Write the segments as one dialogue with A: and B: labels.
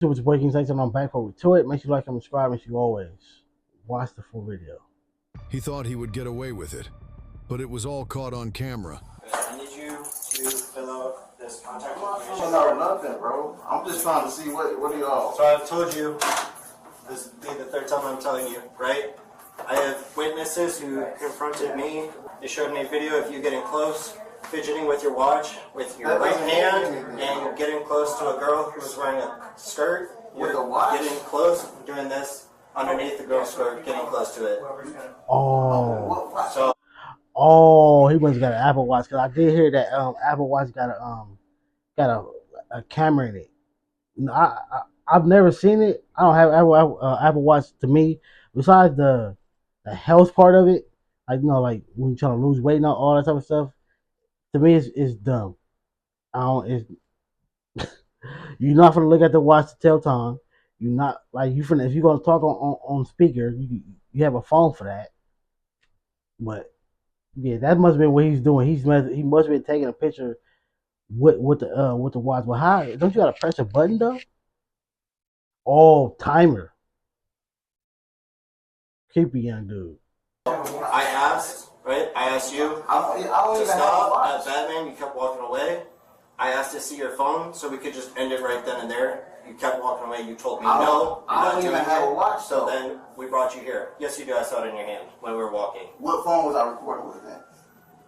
A: So it's breaking section on back forward to it. Make sure you like and subscribe, and you always watch the full video.
B: He thought he would get away with it, but it was all caught on camera.
C: I need you to fill out this contact information.
D: I don't know nothing, bro. I'm just trying to see what are y'all.
C: So I've told you, this will be the third time I'm telling you, right? I have witnesses who confronted me. They showed me a video of you getting close, fidgeting with your watch, with your right hand, and you're getting close to a girl who was wearing a skirt.
D: With a watch?
C: Getting close, doing this underneath the girl's skirt, getting close to it.
A: Oh,
C: So
A: he must have got an Apple Watch, because I did hear that Apple Watch got a camera in it. I've never seen it. I don't have Apple Watch. To me, besides the health part of it, like like when you're trying to lose weight and all that type of stuff, to me it's dumb. I don't. It's you're not gonna look at the watch to tell time. You're not like you finna, if you're gonna talk on speaker, you have a phone for that. But yeah, that must have been what he's doing. He must have been taking a picture with the watch. But how don't you gotta press a button though? Oh, timer. Creepy young dude.
C: I asked, right? I asked you
D: I don't
C: to
D: even have a
C: stop
D: watch.
C: at Batman. You kept walking away. I asked to see your phone so we could just end it right then and there. You kept walking away. You told me no. You're
D: I
C: not
D: don't even
C: doing
D: have a
C: it.
D: watch,
C: So
D: though.
C: then we brought you here. Yes, you do. I saw it in your hand when we were walking.
D: What phone was I recording with then?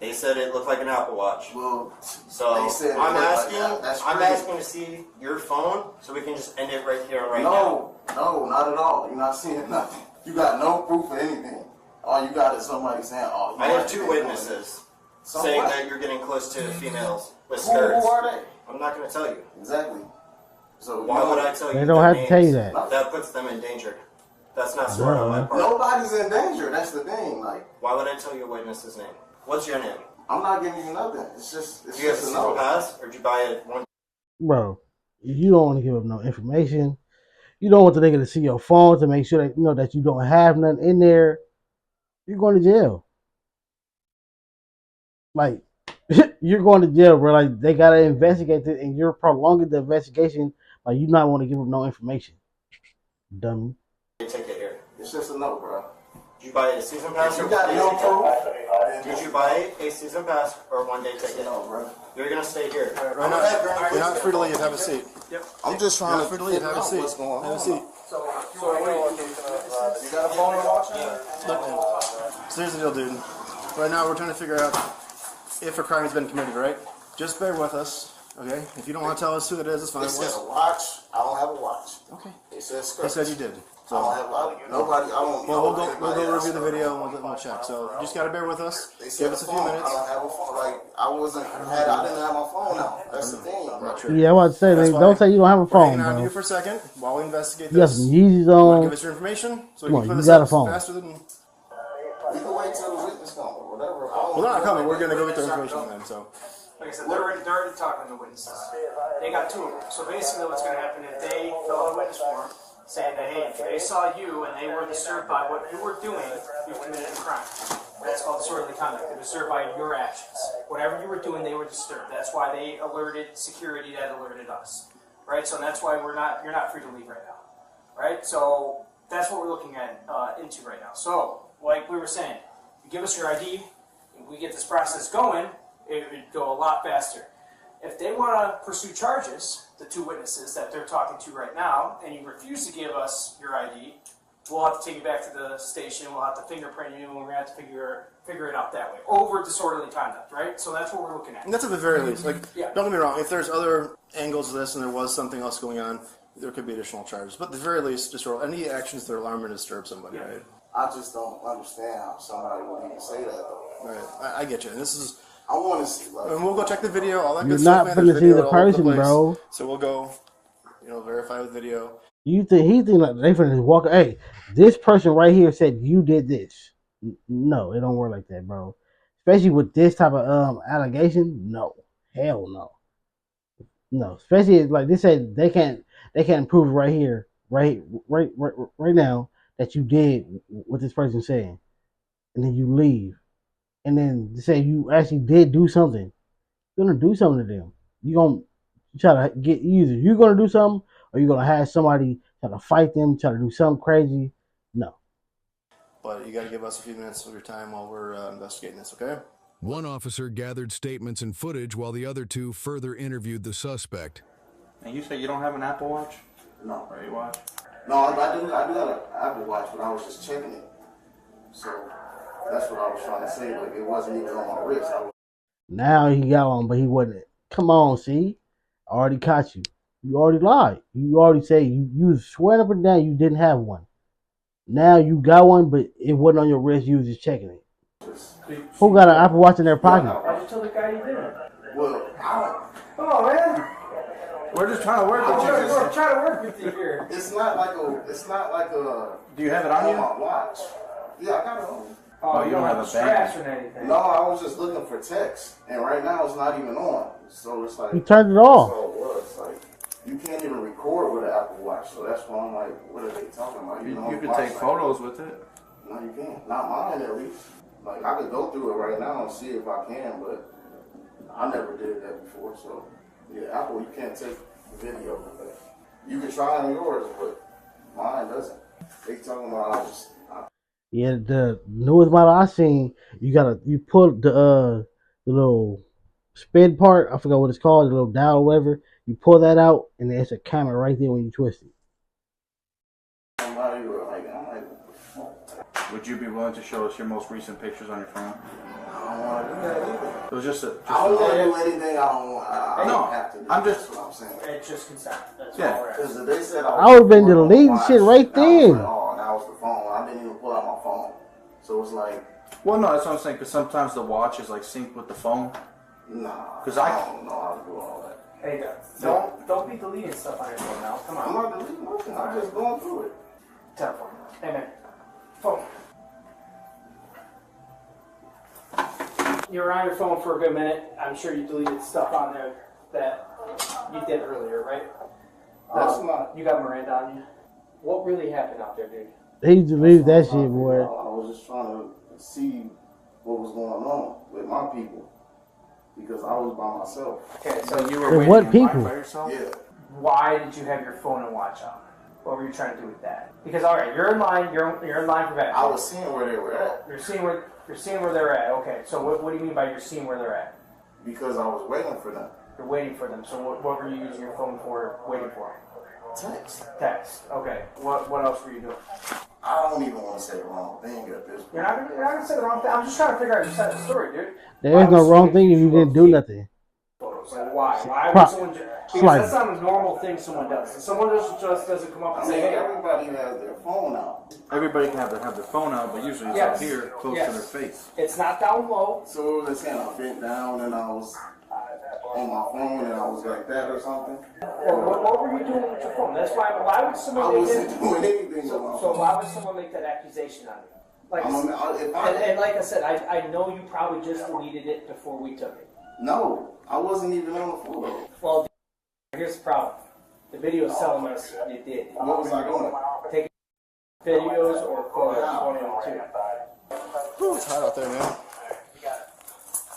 C: They said it looked like an Apple Watch.
D: Well,
C: So
D: they said it
C: I'm
D: looked like
C: asking.
D: that. That's
C: I'm
D: crazy.
C: asking to see your phone so we can just end it right here and right now.
D: No, not at all. You're not seeing nothing. You got no proof of anything. All you got is somebody saying, "Oh."
C: I have two witnesses saying that you're getting close to females with
D: Who
C: skirts.
D: are they?
C: I'm not going to tell you.
D: Exactly. So
C: Why would I tell you?
A: They don't
C: their
A: have to tell you
C: names?
A: that.
C: That puts them in danger. That's not smart on my part.
D: Nobody's in danger. That's the thing. Like,
C: Why would I tell you a witness's name? What's your name?
D: I'm not giving you nothing. It's
C: Do you have a
D: just a
C: single
D: no.
C: pass, or did you buy it one?
A: Bro, you don't want to give up no information. You don't want the nigga to see your phone to make sure that that you don't have nothing in there. You're going to jail. Like, you're going to jail, bro. Like, they gotta investigate it, and you're prolonging the investigation. Like, you not want to give up no information, dummy.
C: Take it here.
D: It's just a no, bro.
C: Did you buy a season pass?
D: You
C: or
D: got
C: one
D: no
C: day
D: proof.
C: ticket? Did you buy a season pass or one day ticket?
D: No, bro.
C: You're gonna stay here.
E: Right now, you're not free to leave. Have a seat.
D: I'm just trying to
E: Free to leave.
D: figure
E: Have a
D: out
E: seat.
D: what's going
E: Have a
D: on.
E: seat.
D: You got a phone to watch?
E: Look, man. So here's the deal, dude. Right now, we're trying to figure out if a crime has been committed, right? Just bear with us, okay? If you don't want to tell us who it is, it's fine.
D: It says a watch. I don't have a watch.
E: Okay.
D: It says
E: They
D: skirt.
E: said you did.
D: I don't have a watch. Nobody. I don't.
E: Well,
D: know
E: we'll
D: anybody
E: go
D: else.
E: review the video and we'll check. So you just gotta bear with us.
D: They said
E: Give us a few
D: phone.
E: minutes.
D: I don't have a phone. Like I didn't have my phone out. That's the thing.
E: I'm not sure.
A: Yeah, I want to say,
E: That's
A: like,
E: why
A: don't say you don't have a
E: We're hanging
A: phone,
E: on to you
A: bro.
E: for a second while we investigate
A: You got
E: this.
A: some Yeezys
E: You wanna give
A: on.
E: us your information so we
A: Come
E: can
A: on,
E: put
A: you
E: this
A: got
E: up
A: a phone.
E: faster than.
D: We can wait till the witness comes or whatever.
E: Well, they're not coming. We're gonna go get their information then. So.
F: Like I said, they're already talking to witnesses. They got two of them. So basically what's going to happen if they fill out a witness form saying that, hey, if they saw you and they were disturbed by what you were doing, you've committed a crime. That's called disorderly conduct. They're disturbed by your actions. Whatever you were doing, they were disturbed. That's why they alerted security that alerted us. Right? So that's why you're not free to leave right now. Right? So that's what we're looking at into right now. So, like we were saying, you give us your ID, and we get this process going, it would go a lot faster. If they want to pursue charges, the two witnesses that they're talking to right now, and you refuse to give us your ID, we'll have to take you back to the station, we'll have to fingerprint you, and we're going to have to figure it out that way. Over disorderly conduct, right? So that's what we're looking at.
E: And that's at the very least. Like,
F: Yeah.
E: don't get me wrong. If there's other angles of this and there was something else going on, there could be additional charges. But at the very least, just roll any actions that alarm or disturb somebody,
F: Yeah.
E: right?
D: I just don't understand how somebody would even say that though.
E: Right. I get you. And this is,
D: I want to see. Like,
E: and we'll go check the video. All that
A: You're
E: good stuff.
A: not
E: Man,
A: finna
E: there's
A: see
E: video
A: the
E: all over
A: person,
E: place.
A: bro.
E: So we'll go, verify with video.
A: You think he think like they finna just walk? Hey, this person right here said you did this. No, it don't work like that, bro. Especially with this type of allegation. No, hell no, no. Especially like they said they can't prove right here, right now that you did what this person saying, and then you leave, and then say you actually did do something. You're gonna do something to them. You gonna try to get either you're gonna do something or you're gonna have somebody try to fight them, try to do something crazy. No.
E: But you got to give us a few minutes of your time while we're investigating this, okay?
B: One officer gathered statements and footage while the other two further interviewed the suspect.
G: And you say you don't have an Apple Watch?
D: No.
G: Or you watch?
D: No, I do have an Apple Watch, but I was just checking it. So that's what I was trying to say. Like, it wasn't even on my wrist.
A: Now he got one, but he wasn't. Come on, see? I already caught you. You already lied. You already say you was swearing up and down you didn't have one. Now you got one, but it wasn't on your wrist. You was just checking it. Who got an Apple Watch in their pocket?
F: I just told the guy you didn't.
D: Well, I don't.
F: Come on, man.
G: We're just trying to work with you.
F: We're trying to work with you here.
D: It's not like a.
G: Do you have it on you?
D: My watch. Yeah, I got it on.
F: Oh, you don't have a
G: band.
F: scratch or anything.
D: No, I was just looking for text, and right now it's not even on. So it's like
A: You turned it off.
D: So it was like you can't even record with an Apple Watch. So that's why I'm like, what are they talking about?
G: You can take photos with it.
D: No, you can't. Not mine, at least. Like, I could go through it right now and see if I can, but I never did that before. So, yeah, Apple, you can't take video with that. You can try on yours, but mine doesn't. They talking about
A: Yeah, the newest model I seen, you pull the little spin part. I forgot what it's called, the little dial or whatever. You pull that out, and there's a camera right there when you twist it.
D: somebody or like, I'm like,
G: Would you be willing to show us your most recent pictures on your phone?
D: I don't want to do that either.
G: It was just a.
D: I don't want to do anything I don't want. I
G: No,
D: don't have to do.
G: I'm
D: That's
G: just-
D: what I'm saying.
F: It's just consent. That's
G: Yeah.
F: all we're asking.
D: Because they said
A: I would've been deleting shit right then.
D: Oh, that was the phone. I didn't even pull out my phone. So it's like,
G: Well, no, that's what I'm saying. Because sometimes the watch is like synced with the phone.
D: nah.
G: 'Cause I-
D: don't know how to do all that.
F: Hey, don't be deleting stuff on your phone now. Come
D: I'm
F: on.
D: not deleting nothing. I'm just going through it.
F: Telephone. Hey, man. Phone. You were on your phone for a good minute. I'm sure you deleted stuff on there that you did earlier, right?
D: That's not.
F: You got Miranda on you. What really happened out there, dude?
A: They deleted that shit,
D: I
A: boy.
D: was just trying to see what was going on with my people because I was by myself.
F: Okay, so you
A: And
F: were waiting
A: what
F: in
A: people?
F: line by yourself?
D: Yeah.
F: Why did you have your phone and watch on? What were you trying to do with that? Because all right, you're in line. You're in line for that.
D: I was seeing where they were at
F: You're seeing where they're at. Okay, so what do you mean by you're seeing where they're at?
D: because I was waiting for them.
F: You're waiting for them. So what were you using your phone for? Waiting for
D: Text.
F: text. Okay. What else were you doing?
D: I don't even want to say the wrong thing at this point.
F: You're not gonna say the wrong thing. I'm just trying to figure out your side of the story, dude.
A: There is no wrong thing if you didn't do nothing.
F: Photos. Like why? Why
A: Pro-
F: would someone? Because
A: like-
F: that's not a normal thing someone does. Someone just doesn't come up
D: I
F: and
D: mean,
F: say, "Hey,
D: everybody has their phone out.
G: Everybody can have their phone out, but usually it's
F: Yes.
G: up here, close
F: Yes.
G: to their face.
F: it's not down low."
D: So it was saying I bent down and I was on my phone and I was like that or something.
F: Or what were you doing with your phone? That's why. Why would
D: I
F: someone make
D: wasn't
F: it?
D: doing anything with my
F: So
D: phone.
F: why would someone make that accusation on you? Like,
D: If I-
F: and like I said, I know you probably just deleted it before we took it.
D: No, I wasn't even on the photo.
F: Well, here's the problem. The video is telling us you did.
D: What was I doing?
F: Taking videos or photos, one of the two.
E: Whew, it's hot out there, man.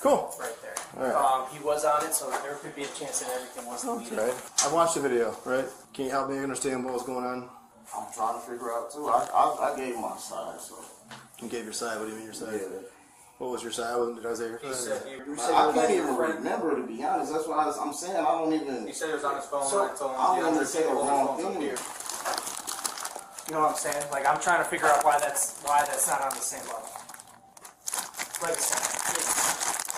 E: Cool.
F: Right there.
E: Alright.
F: He was on it, so there could be a chance that everything was deleted.
E: Right. I watched the video, right? Can you help me understand what was going on?
D: I'm trying to figure out too. I gave my side, so
E: You gave your side. What do you mean your side?
D: yeah.
E: What was your side? Did I say your side?
D: I can't even remember, to be honest. That's why I'm saying I don't even.
G: He said it was on his phone.
F: So,
G: and I told him
D: I
G: the
D: don't
G: other
D: even say the
G: people's
D: wrong
G: phones up
D: thing.
G: here.
F: You know what I'm saying? Like, I'm trying to figure out why that's not on the same level. Like I said,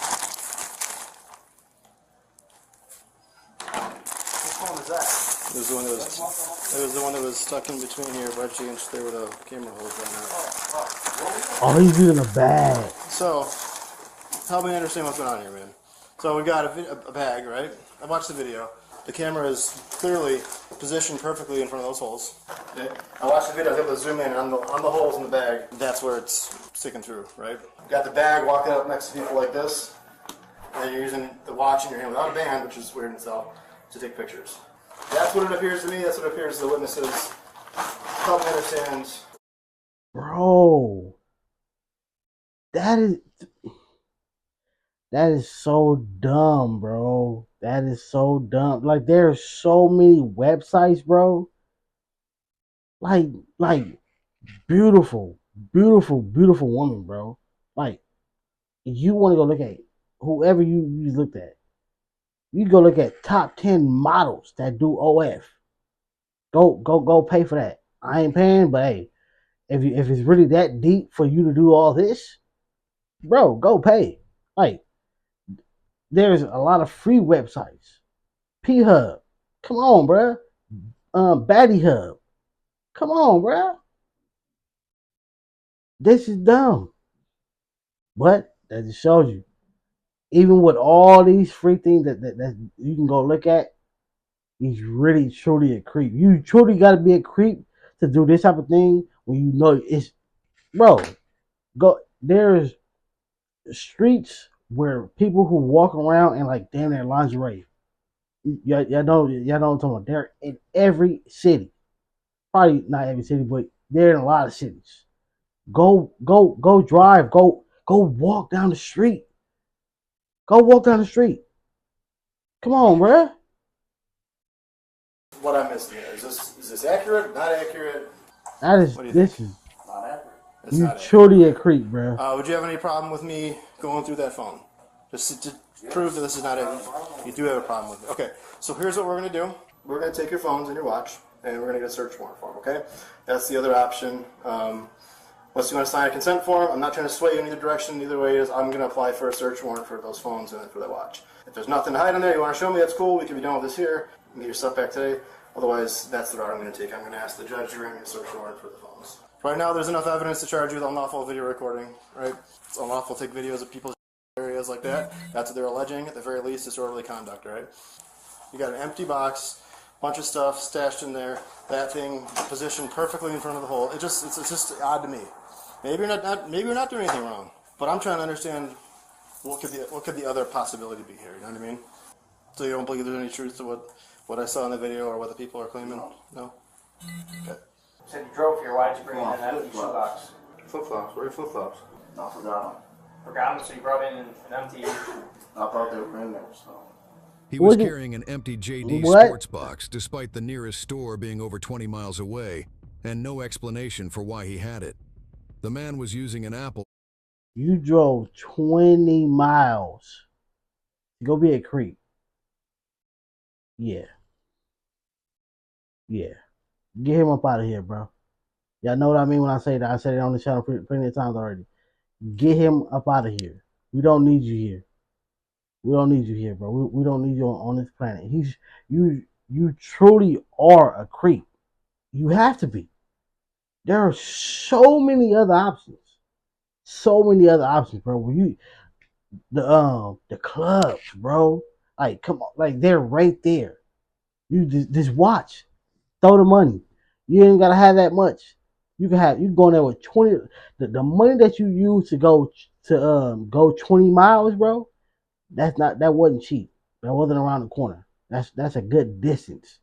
F: which phone is that?
E: It was the one that was. It was the one that was stuck in between here, wedged against there with a camera hose right now.
A: Oh, he's using a bag.
E: So, help me understand what's going on here, man. So we got a bag, right? I watched the video. The camera is clearly positioned perfectly in front of those holes. Okay. I watched the video. I was able to zoom in on the holes in the bag. That's where it's sticking through, right? Got the bag walking up next to people like this, and you're using the watch in your hand without a band, which is weird in itself, to take pictures. That's what it appears to me. That's what it appears to the witnesses. Help me understand.
A: Bro. That is... That is so dumb, bro. That is so dumb. Like there's so many websites, bro. Like like beautiful, beautiful, beautiful woman, bro. Like you want to go look at whoever you looked at. You go look at top 10 models that do OF. Go pay for that. I ain't paying, but hey, if it's really that deep for you to do all this, bro, go pay. Like there's a lot of free websites. P Hub, come on, bro. Batty Hub, come on, bro. This is dumb, but that just shows you. Even with all these free things that you can go look at, he's really truly a creep. You truly got to be a creep to do this type of thing when you know it's, bro. Go there's streets where people who walk around in like damn near lingerie. Y'all know what I'm talking about. They're in every city. Probably not every city, but they're in a lot of cities. Go drive. Go walk down the street. Go walk down the street. Come on, bruh.
E: What I'm missing here is this accurate? Not accurate?
A: That is
E: What do you
A: this
E: think?
A: is
D: Not accurate.
E: It's
A: you
E: not accurate.
A: truly a creep, bruh.
E: Would you have any problem with me going through that phone? Just to prove that this is not accurate. You do have a problem with it. Okay, so here's what we're going to do. We're going to take your phones and your watch, and we're going to get a search warrant for them, okay? That's the other option. Unless you want to sign a consent form, I'm not trying to sway you in either direction. Either way is I'm going to apply for a search warrant for those phones and for that watch. If there's nothing to hide in there, you want to show me, that's cool. We can be done with this here and get your stuff back today. Otherwise, that's the route I'm going to take. I'm going to ask the judge to grant me a search warrant for the phones. Right now, there's enough evidence to charge you with unlawful video recording, right? It's unlawful to take videos of people's areas like that. That's what they're alleging. At the very least, disorderly conduct, right? You got an empty box, bunch of stuff stashed in there, that thing positioned perfectly in front of the hole. It's just odd to me. Maybe you're not doing anything wrong, but I'm trying to understand what could the other possibility be here. You know what I mean? So you don't believe there's any truth to what I saw in the video or what the people are claiming? No. Okay.
F: You said you drove here. Why'd you bring in an empty shoebox?
E: Flip flops. Where are your flip flops?
D: I forgot
F: Forgot them, so you brought in an empty.
D: them. I thought they were in there, so.
B: He was
A: What?
B: carrying an empty JD
A: What?
B: sports box despite the nearest store being over 20 miles away and no explanation for why he had it. The man was using an Apple.
A: You drove 20 miles. Go be a creep. Yeah. Yeah. Get him up out of here, bro. Y'all know what I mean when I say that. I said it on the channel plenty of times already. Get him up out of here. We don't need you here. We don't need you here, bro. We don't need you on this planet. You truly are a creep. You have to be. There are so many other options. So many other options, bro. The clubs, bro. Like come on, like they're right there. You just watch. Throw the money. You ain't gotta have that much. You can go in there with 20. The money that you use to go 20 miles, bro. That wasn't cheap. That wasn't around the corner. That's a good distance.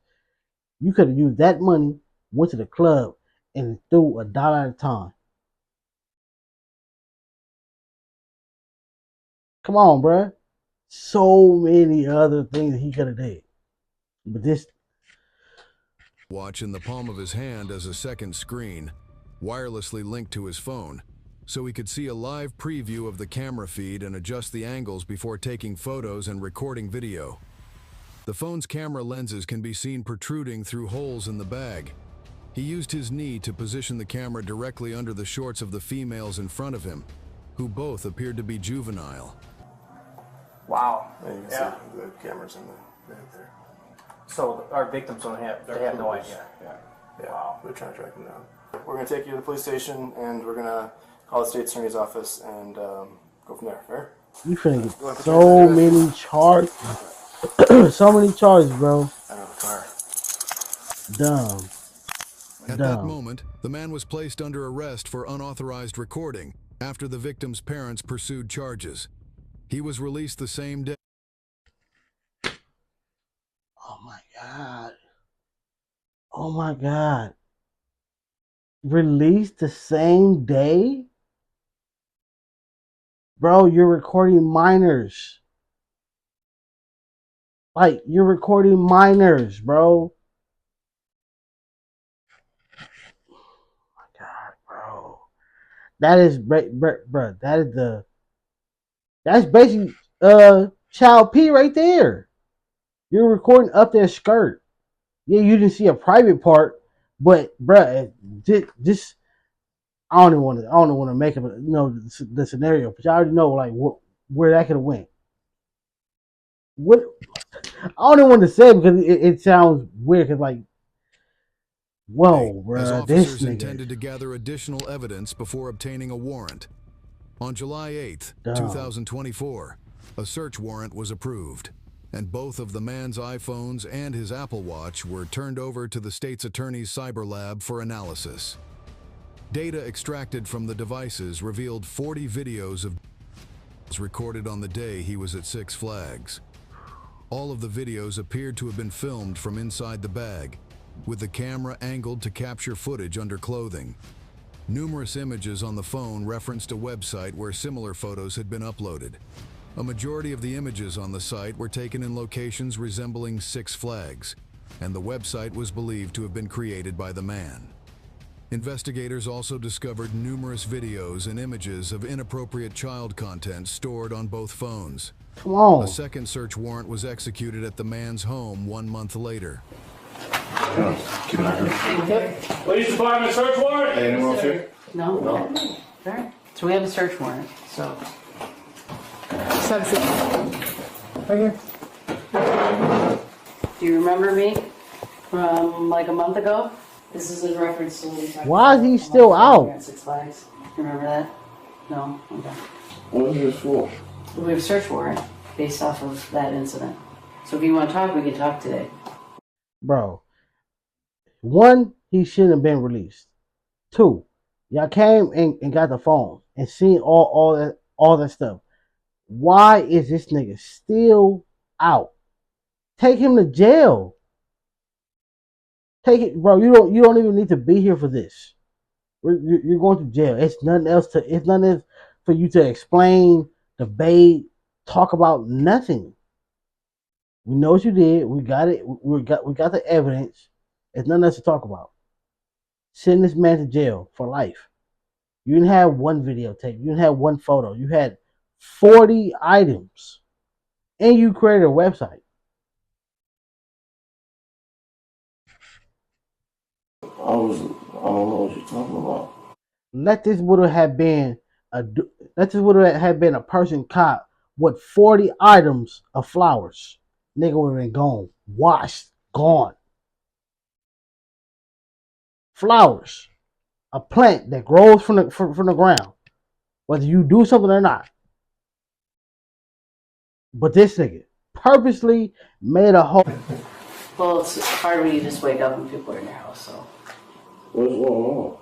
A: You could have used that money, went to the club, and threw $1 at a time. Come on, bro. So many other things he could have did, but this.
B: Watch in the palm of his hand as a second screen, wirelessly linked to his phone, so he could see a live preview of the camera feed and adjust the angles before taking photos and recording video. The phone's camera lenses can be seen protruding through holes in the bag. He used his knee to position the camera directly under the shorts of the females in front of him, who both appeared to be juvenile.
F: Wow.
E: And you can
F: Yeah.
E: see the cameras in the back there.
F: So our victims don't have. They have no idea.
E: Yeah.
F: Wow.
E: We're trying to track them down. We're going to take you to the police station, and we're going to call the state attorney's office and go from there. Fair?
A: You finna get so many charges. So many charges, bro.
E: I don't have a car.
A: Dumb.
B: At that moment, the man was placed under arrest for unauthorized recording after the victim's parents pursued charges. He was released the same day.
A: Oh my God. Oh my God. Released the same day? Bro, you're recording minors. Like, you're recording minors, bro. Oh my God, bro. That is, bro, that's basically, child P right there. You're recording up their skirt. Yeah, you didn't see a private part, but, bro, just, I don't want to make up, the scenario, but you already know, like, where that could have went. What, I don't even want to say it because it sounds weird, because, like, whoa,
B: as
A: bro, this
B: officers
A: nigga
B: intended to gather additional evidence before obtaining a warrant. On July 8th,
A: dumb.
B: 2024, a search warrant was approved, and both of the man's iPhones and his Apple Watch were turned over to the state's attorney's cyber lab for analysis. Data extracted from the devices revealed 40 videos of recorded on the day he was at Six Flags. All of the videos appeared to have been filmed from inside the bag, with the camera angled to capture footage under clothing. Numerous images on the phone referenced a website where similar photos had been uploaded. A majority of the images on the site were taken in locations resembling Six Flags, and the website was believed to have been created by the man. Investigators also discovered numerous videos and images of inappropriate child content stored on both phones.
A: Come on.
B: A second search warrant was executed at the man's home 1 month later.
H: Police department search warrant?
G: Hey, anyone else here?
I: No. All right. So we have a search warrant. So.
J: Right here.
I: Do you remember me from like a month ago? This is in reference to what we talked
A: Why is
I: about
A: he still out?
I: at Six Flags. Remember that? No? Okay.
D: What is this for?
I: We have a search warrant based off of that incident. So if you want to talk, we can talk today.
A: Bro, one, he shouldn't have been released. Two, y'all came and got the phone and seen all that stuff. Why is this nigga still out? Take him to jail. Take it, bro. You don't even need to be here for this. You're going to jail. It's nothing else for you to explain, debate, talk about. Nothing. We know what you did. We got it. We got the evidence. There's nothing else to talk about. Send this man to jail for life. You didn't have one videotape. You didn't have one photo. You had 40 items, and you created a website.
D: I don't know what you're talking about.
A: Let this would have been a person caught with 40 items of flowers. Nigga would have been gone, washed, gone. Flowers, a plant that grows from the ground, whether you do something or not. But this nigga purposely made a whole.
I: Well, it's hard when you just wake up and people are in your house, so.
D: What's going on?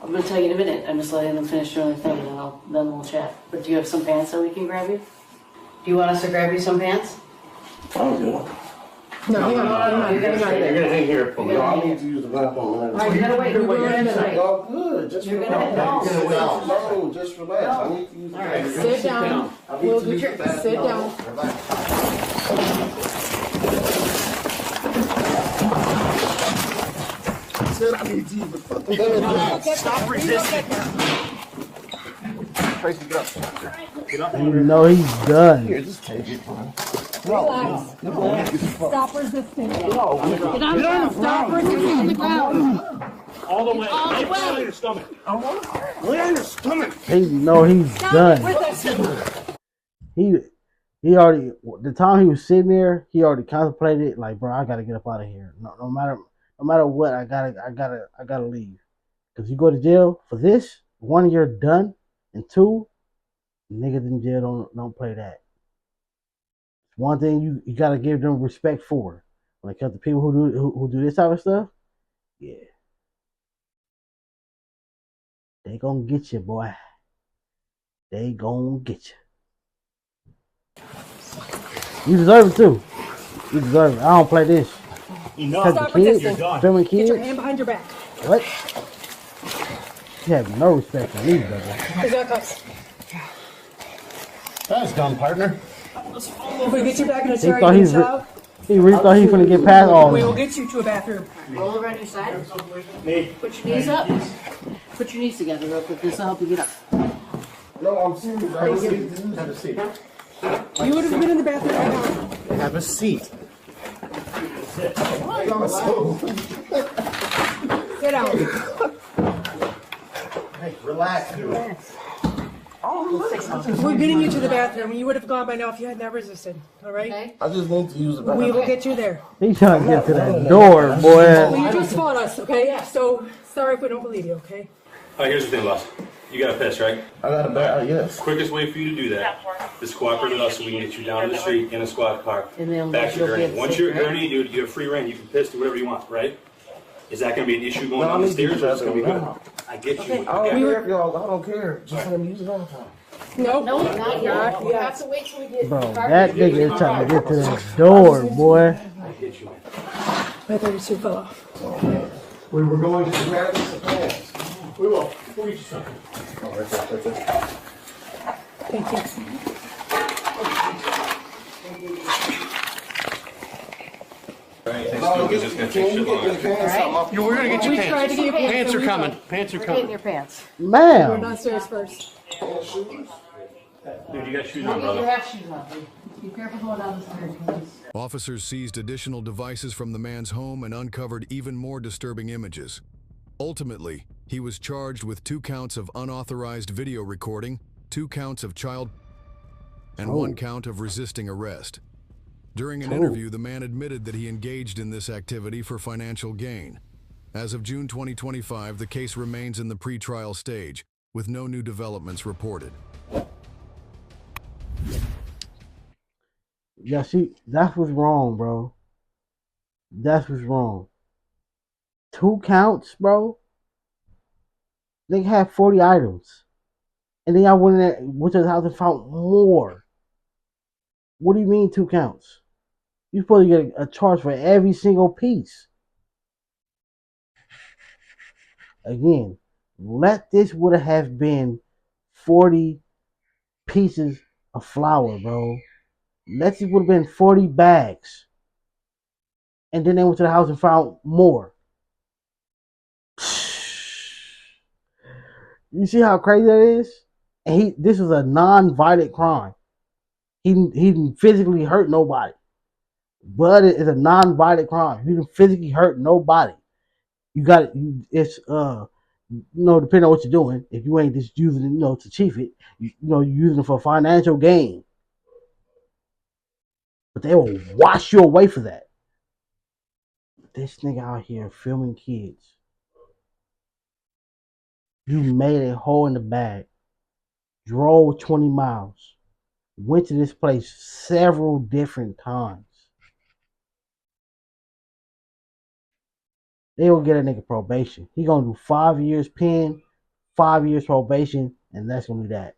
I: I'm going to tell you in a minute. I'm just letting them finish doing their thing, and then we'll chat. But do you have some pants that we can grab you? Do you want us to grab you some pants?
D: I'm good.
J: No, hang on.
I: You're going to
G: You're gonna hang here for me.
D: No, I need to use the bathroom.
I: All right, you got to wait. You're going to
D: Y'all good. Just
I: You're
D: relax.
I: gonna sit
J: down.
D: No, just relax. I need to use the bathroom.
J: Sit down. We'll get your. Sit down.
D: Said I need to use the fucking bathroom.
H: Stop resisting.
G: Tracy, get up. Get up.
A: You know he's done.
D: Here, just take it, man.
J: Relax. Stop resisting.
H: Get on
J: Stop resisting on the ground.
H: all the way. Lay on your stomach.
D: Lay on your stomach.
A: He's done. He already, the time he was sitting there, he already contemplated, like, bro, I gotta get up out of here. No matter what, I gotta leave. Cause you go to jail for this, one, you're done, and two, niggas in jail don't play that. One thing you gotta give them respect for. When it comes to people who do this type of stuff, yeah, they gonna get you, boy. They gonna get you. You deserve it too. You deserve it. I don't play this.
H: Enough.
J: Stop
A: Kids,
J: resisting.
A: filming
J: Get
A: kids.
J: your hand behind your back.
A: What? You have no respect for me, brother.
J: Here's your cuffs.
E: That's done, partner.
J: If we get you back in a
A: He
J: chair,
A: thought
J: you
A: he's
J: can stop.
A: he really thought he was gonna get past all
J: We
A: of
J: will
A: them.
J: get you to a bathroom.
I: Roll over on your side. Put your knees up. Put your knees together real quick. This will help you get up.
D: No, I'm serious.
E: Have a seat.
J: You would have been in the bathroom right now.
E: Have a seat.
J: Sit down.
E: Hey, relax, dude.
J: We're getting you to the bathroom. You would have gone by now if you had not resisted. All right?
I: Okay.
D: I just need to use the
J: We
D: bathroom.
J: will get you there.
A: He's trying to get to that door,
J: Well,
A: boy.
J: you just fought us, okay? So sorry if we don't believe you, okay?
H: All right, here's the thing, boss. You got to piss, right?
D: I got a bag, yes.
H: Quickest way for you to do that is cooperate with us so we can get you down to the street in a squad car.
I: And then
H: Back to
I: you'll
H: your
I: be
H: gurney.
I: able to
H: Once
I: sit,
H: you're
I: right?
H: gurney, dude, you have free reign. You can piss, do whatever you want, right? Is that going to be an issue going
D: No,
H: down
D: I
H: the
D: need to
H: stairs or is it going to be good?
D: now.
H: I get you.
D: I don't care if y'all, I don't care. Just let me use it all the time.
J: No.
I: No, not yet. You have to wait till we get.
A: Bro, that nigga is trying to get to the door, boy.
H: I get you, man.
J: My 32 fell off.
E: We were going to grab some pants.
H: We will. We'll get you some.
E: Oh, right there, right there.
J: Thank you.
D: No, can you get the pants out my
E: We're gonna get your
J: We tried
E: pants.
J: to get your pants.
E: Pants are
J: and we
E: coming.
J: fought.
E: Pants are
I: We're getting
E: coming.
I: your pants.
J: We're
A: Ma'am.
J: downstairs first.
H: Dude, you got shoes on,
I: Get your
H: brother.
I: half shoes on. Be careful going down the stairs, please.
B: Officers seized additional devices from the man's home and uncovered even more disturbing images. Ultimately, he was charged with 2 counts of unauthorized video recording, 2 counts of child, and 1 count of resisting arrest. During an interview, the man admitted that he engaged in this activity for financial gain. As of June 2025, the case remains in the pre-trial stage, with no new developments reported.
A: Yeah, see, that's what's wrong, bro. That's what's wrong. 2 counts, bro. They had 40 items. And then I went to the house and found more. What do you mean 2 counts? You're supposed to get a charge for every single piece. Again, this would have been 40 pieces of flour, bro. This would have been 40 bags. And then they went to the house and found more. You see how crazy that is? And this is a non-violent crime. He didn't physically hurt nobody. But it is a non-violent crime. He didn't physically hurt nobody. You got it. It's depending on what you're doing. If you ain't just using it, to chief it, you're using it for financial gain. But they will wash you away for that. This nigga out here filming kids. You made a hole in the bag. Drove 20 miles. Went to this place several different times. They will get a nigga probation. He gonna do 5 years pen, 5 years probation, and that's gonna be that.